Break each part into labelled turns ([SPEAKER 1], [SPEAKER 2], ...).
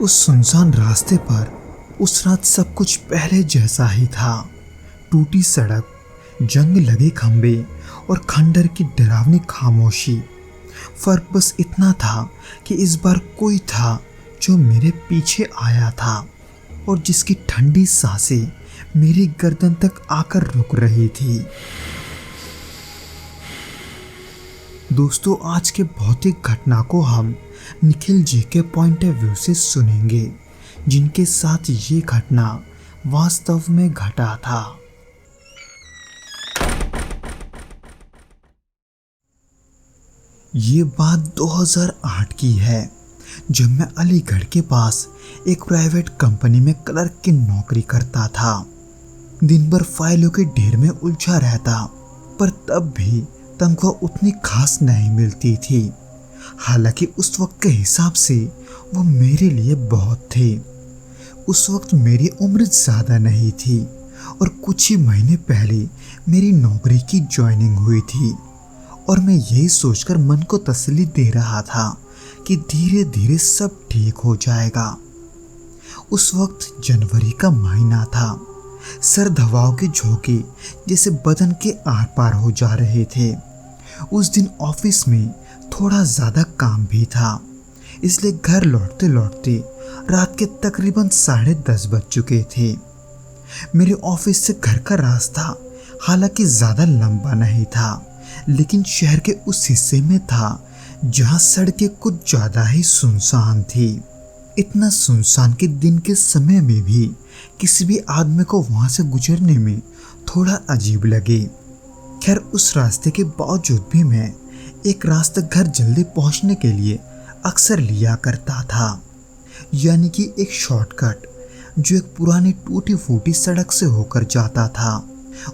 [SPEAKER 1] उस सुनसान रास्ते पर उस रात सब कुछ पहले जैसा ही था। टूटी सड़क, जंग लगे खंबे और खंडर की डरावनी खामोशी। फर्क बस इतना था कि इस बार कोई था जो मेरे पीछे आया था और जिसकी ठंडी सांसें मेरी गर्दन तक आकर रुक रही थी। दोस्तों, आज के भौतिक घटना को हम निखिल जी के पॉइंट ऑफ व्यू से सुनेंगे, जिनके साथ ये घटना वास्तव में घटा था। ये बात 2008 की है, जब मैं अलीगढ़ के पास एक प्राइवेट कंपनी में क्लर्क की नौकरी करता था। दिन भर फाइलों के ढेर में उलझा रहता, पर तब भी तनख्वाह उतनी खास नहीं मिलती थी। हालांकि उस वक्त के हिसाब से वो मेरे लिए बहुत थे। उस वक्त मेरी उम्र ज़्यादा नहीं थी और कुछ ही महीने पहले मेरी नौकरी की ज्वाइनिंग हुई थी और मैं यही सोचकर मन को तसल्ली दे रहा था कि धीरे धीरे सब ठीक हो जाएगा। उस वक्त जनवरी का महीना था। सर्द हवाओं के झोंके जैसे बदन के आर पार हो जा रहे थे। उस दिन ऑफिस में थोड़ा ज़्यादा काम भी था, इसलिए घर लौटते लौटते रात के तकरीबन 10:30 बज चुके थे। मेरे ऑफिस से घर का रास्ता हालांकि ज़्यादा लंबा नहीं था, लेकिन शहर के उस हिस्से में था जहां सड़कें कुछ ज़्यादा ही सुनसान थी। इतना सुनसान कि दिन के समय में भी किसी भी आदमी को वहां से गुजरने में थोड़ा अजीब लगे। खैर, उस रास्ते के बावजूद भी मैं एक रास्ता घर जल्दी पहुंचने के लिए अक्सर लिया करता था, यानी कि एक शॉर्टकट जो एक पुरानी टूटी फूटी सड़क से होकर जाता था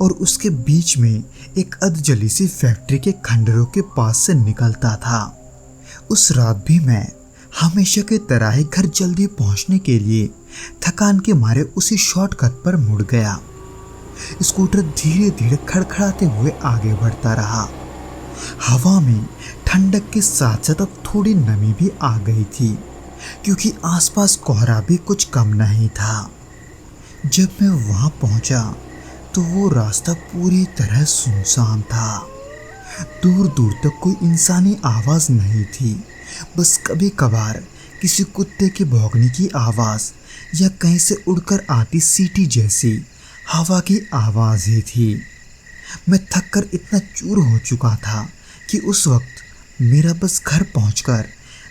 [SPEAKER 1] और उसके बीच में एक अधजली सी फैक्ट्री के खंडरों के पास से निकलता था। उस रात भी मैं हमेशा की तरह ही घर जल्दी पहुंचने के लिए थकान के मारे उसी शॉर्टकट पर मुड़ गया। स्कूटर धीरे धीरे खड़खड़ाते हुए आगे बढ़ता रहा। हवा में ठंडक के साथ साथ अब थोड़ी नमी भी आ गई थी, क्योंकि आसपास कोहरा भी कुछ कम नहीं था। जब मैं वहां पहुंचा तो वो रास्ता पूरी तरह सुनसान था। दूर दूर तक कोई इंसानी आवाज नहीं थी, बस कभी कभार किसी कुत्ते के भौंकने की आवाज या कहीं से उड़कर आती सीटी जैसी हवा की आवाज ही थी। मैं थककर इतना चूर हो चुका था कि उस वक्त मेरा बस घर पहुंचकर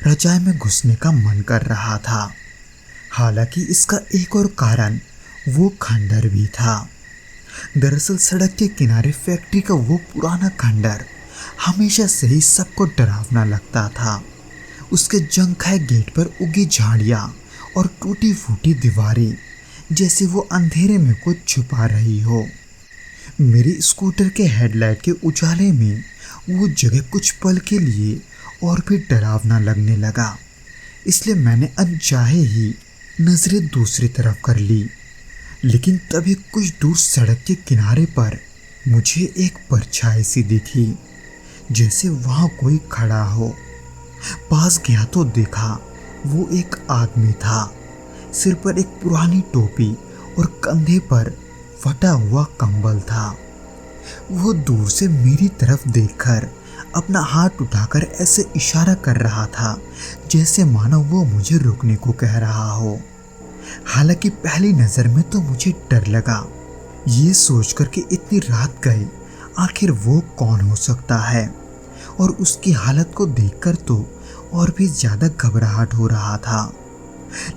[SPEAKER 1] रजाई में घुसने का मन कर रहा था। हालांकि इसका एक और कारण वो खंडर भी था। दरअसल सड़क के किनारे फैक्ट्री का वो पुराना खंडर हमेशा से ही सबको डरावना लगता था। उसके जंग खाए गेट पर उगी झाड़ियाँ और टूटी फूटी दीवारें जैसे वो अंधेरे में कुछ छुपा रही हो। मेरी स्कूटर के हेडलाइट के उजाले में वो जगह कुछ पल के लिए और भी डरावना लगने लगा, इसलिए मैंने अनचाहे ही नजरें दूसरी तरफ कर ली। लेकिन तभी कुछ दूर सड़क के किनारे पर मुझे एक परछाई सी दिखी, जैसे वहाँ कोई खड़ा हो। पास गया तो देखा वो एक आदमी था। सिर पर एक पुरानी टोपी और कंधे पर फटा हुआ कंबल था। वो दूर से मेरी तरफ देखकर अपना हाथ उठाकर ऐसे इशारा कर रहा था जैसे मानो वो मुझे रुकने को कह रहा हो। हालांकि पहली नज़र में तो मुझे डर लगा, ये सोचकर कि इतनी रात गई आखिर वो कौन हो सकता है, और उसकी हालत को देखकर तो और भी ज़्यादा घबराहट हो रहा था।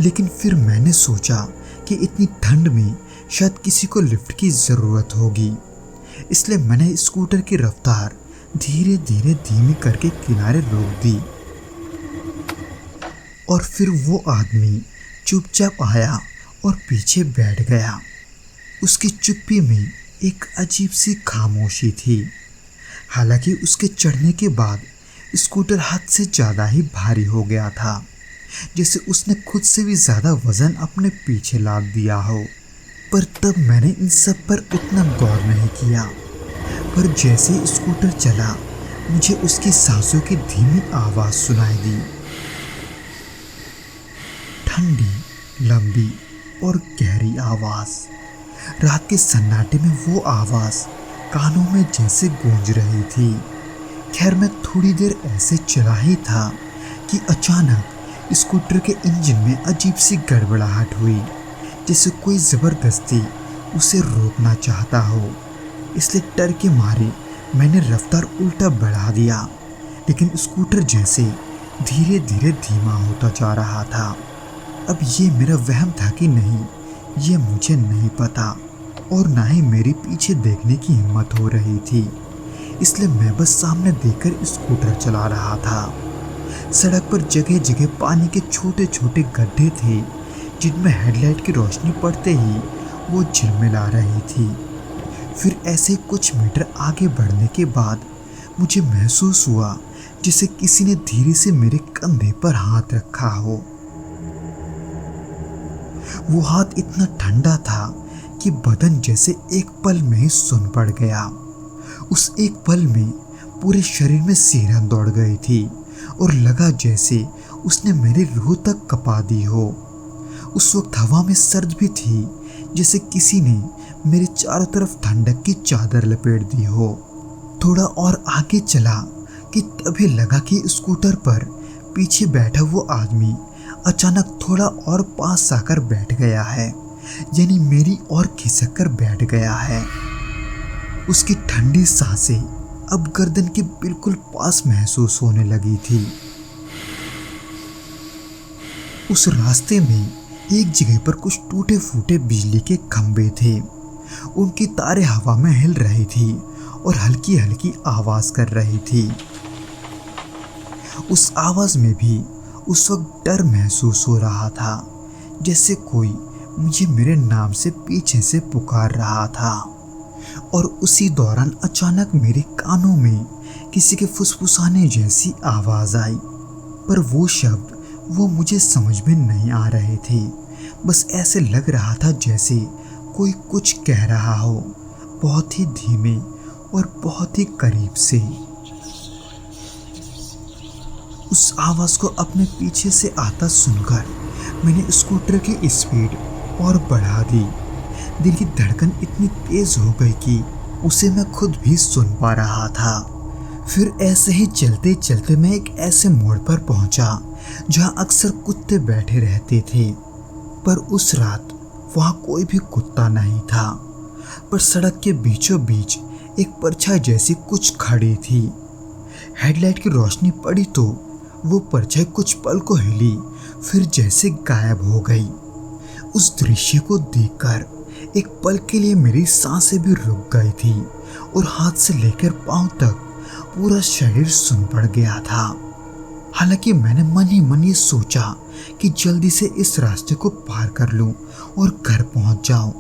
[SPEAKER 1] लेकिन फिर मैंने सोचा कि इतनी ठंड में शायद किसी को लिफ्ट की ज़रूरत होगी, इसलिए मैंने स्कूटर की रफ्तार धीरे धीरे धीमी करके किनारे रोक दी। और फिर वो आदमी चुपचाप आया और पीछे बैठ गया। उसकी चुप्पी में एक अजीब सी खामोशी थी। हालांकि उसके चढ़ने के बाद स्कूटर हद से ज़्यादा ही भारी हो गया था, जैसे उसने खुद से भी ज़्यादा वज़न अपने पीछे लाद दिया हो। पर तब मैंने इन सब पर उतना गौर नहीं किया। पर जैसे ही स्कूटर चला, मुझे उसकी सांसों की धीमी आवाज़ सुनाई दी। ठंडी, लंबी और गहरी आवाज। रात के सन्नाटे में वो आवाज कानों में जैसे गूंज रही थी। खैर मैं थोड़ी देर ऐसे चला ही था कि अचानक स्कूटर के इंजन में अजीब सी गड़बड़ाहट हुई, जैसे कोई जबरदस्ती उसे रोकना चाहता हो। इसलिए डर के मारे मैंने रफ्तार उल्टा बढ़ा दिया, लेकिन स्कूटर जैसे धीरे धीरे धीमा होता जा रहा था। अब ये मेरा वहम था कि नहीं, ये मुझे नहीं पता, और ना ही मेरी पीछे देखने की हिम्मत हो रही थी। इसलिए मैं बस सामने देखकर स्कूटर चला रहा था। सड़क पर जगह जगह पानी के छोटे छोटे गड्ढे थे, जिनमें हेडलाइट की रोशनी पड़ते ही वो झिलमिला रही थी। फिर ऐसे कुछ मीटर आगे बढ़ने के बाद मुझे महसूस हुआ जैसे किसी ने धीरे से मेरे कंधे पर हाथ रखा हो। वो हाथ इतना ठंडा था कि बदन जैसे एक पल में ही सुन पड़ गया। उस एक पल में पूरे शरीर में सिहरन दौड़ गई थी और लगा जैसे उसने मेरी रूह तक कपा दी हो। उस वक्त हवा में सर्द भी थी, जैसे किसी ने मेरे चारों तरफ ठंडक की चादर लपेट दी हो। थोड़ा और आगे चला कि तभी लगा कि स्कूटर पर पीछे बैठा वो आदमी अचानक थोड़ा और पास आकर बैठ गया है, यानी मेरी ओर खिसक कर बैठ गया है। उसकी ठंडी सांसें अब गर्दन के बिल्कुल पास महसूस होने लगी थी। उस रास्ते में एक जगह पर कुछ टूटे फूटे बिजली के खंभे थे। उनकी तारें हवा में हिल रही थी और हल्की हल्की आवाज कर रही थी। उस आवाज में भी उस वक्त डर महसूस हो रहा था, जैसे कोई मुझे मेरे नाम से पीछे से पुकार रहा था। और उसी दौरान अचानक मेरे कानों में किसी के फुसफुसाने जैसी आवाज आई, पर वो शब्द वो मुझे समझ में नहीं आ रहे थे। बस ऐसे लग रहा था जैसे कोई कुछ कह रहा हो, बहुत ही धीमे और बहुत ही करीब से। उस आवाज को अपने पीछे से आता सुनकर मैंने स्कूटर की स्पीड और बढ़ा दी। दिल की धड़कन इतनी तेज हो गई कि उसे मैं खुद भी सुन पा रहा था। फिर ऐसे ही चलते चलते मैं एक ऐसे मोड़ पर पहुंचा जहां अक्सर कुत्ते बैठे रहते थे, पर उस रात वहां कोई भी कुत्ता नहीं था। पर सड़क के बीचों बीच एक परछाई जैसी कुछ खड़ी थी। हेडलाइट की रोशनी पड़ी तो वो परछाई कुछ पल को हिली, फिर जैसे गायब हो गई। उस दृश्य को देखकर एक पल के लिए मेरी सांसें भी रुक गई थी और हाथ से लेकर पांव तक पूरा शरीर सुन पड़ गया था। हालांकि मैंने मन ही मन ये सोचा कि जल्दी से इस रास्ते को पार कर लूं और घर पहुंच जाऊं,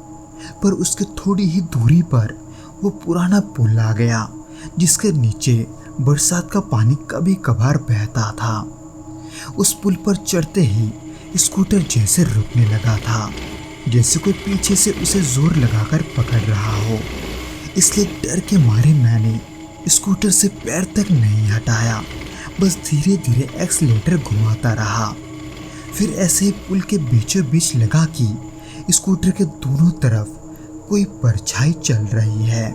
[SPEAKER 1] पर उसके थोड़ी ही दूरी पर वो पुराना पुल आ गया, जिसके नीचे बरसात का पानी कभी कभार बहता था। उस पुल पर चढ़ते ही स्कूटर जैसे रुकने लगा था, जैसे कोई पीछे से उसे जोर लगाकर पकड़ रहा हो। इसलिए डर के मारे मैंने स्कूटर से पैर तक नहीं हटाया, बस धीरे धीरे एक्सीलेटर घुमाता रहा। फिर ऐसे ही पुल के बीचों बीच लगा कि स्कूटर के दोनों तरफ कोई परछाई चल रही है।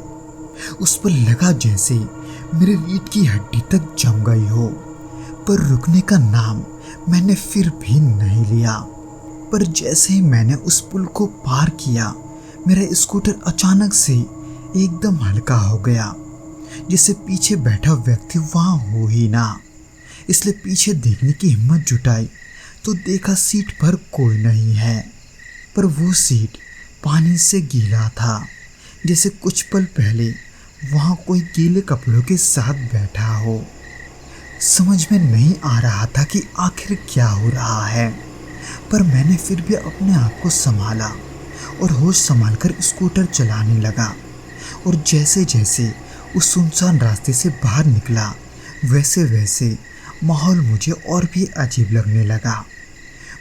[SPEAKER 1] उस पर लगा जैसे मेरी रीढ़ की हड्डी तक जम गई हो, पर रुकने का नाम मैंने फिर भी नहीं लिया। पर जैसे ही मैंने उस पुल को पार किया, मेरा स्कूटर अचानक से एकदम हल्का हो गया, जिससे पीछे बैठा व्यक्ति वहां हो ही ना। इसलिए पीछे देखने की हिम्मत जुटाई तो देखा सीट पर कोई नहीं है, पर वो सीट पानी से गीला था, जैसे कुछ पल पहले वहां कोई गीले कपड़ों के साथ बैठा हो। समझ में नहीं आ रहा था कि आखिर क्या हो रहा है, पर मैंने फिर भी अपने आप को संभाला और होश संभालकर स्कूटर चलाने लगा। और जैसे जैसे उस सुनसान रास्ते से बाहर निकला, वैसे वैसे माहौल मुझे और भी अजीब लगने लगा।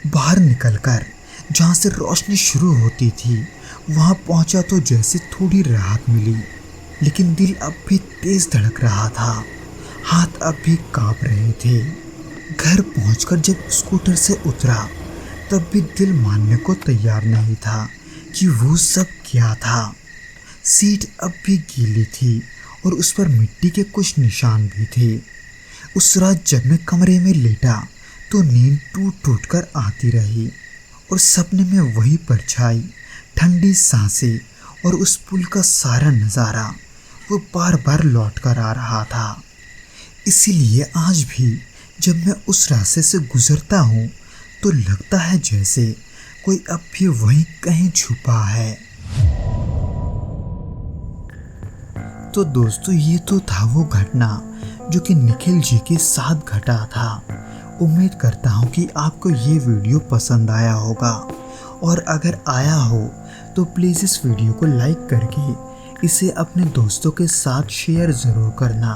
[SPEAKER 1] बाहर निकलकर जहाँ से रोशनी शुरू होती थी वहाँ पहुँचा तो जैसे थोड़ी राहत मिली, लेकिन दिल अब भी तेज धड़क रहा था, हाथ अब भी कांप रहे थे। घर पहुंचकर जब स्कूटर से उतरा तब भी दिल मानने को तैयार नहीं था कि वो सब क्या था। सीट अब भी गीली थी और उस पर मिट्टी के कुछ निशान भी थे। उस रात जब मैं कमरे में लेटा तो नींद टूट टूट कर आती रही और सपने में वही परछाई, ठंडी सांसें और उस पुल का सारा नज़ारा वो बार बार लौट कर आ रहा था। इसीलिए आज भी जब मैं उस रास्ते से गुजरता हूँ तो लगता है जैसे कोई अब भी वहीं कहीं छुपा है। तो दोस्तों, ये तो था वो घटना जो कि निखिल जी के साथ घटा था। उम्मीद करता हूँ कि आपको ये वीडियो पसंद आया होगा, और अगर आया हो तो प्लीज़ इस वीडियो को लाइक करके इसे अपने दोस्तों के साथ शेयर ज़रूर करना।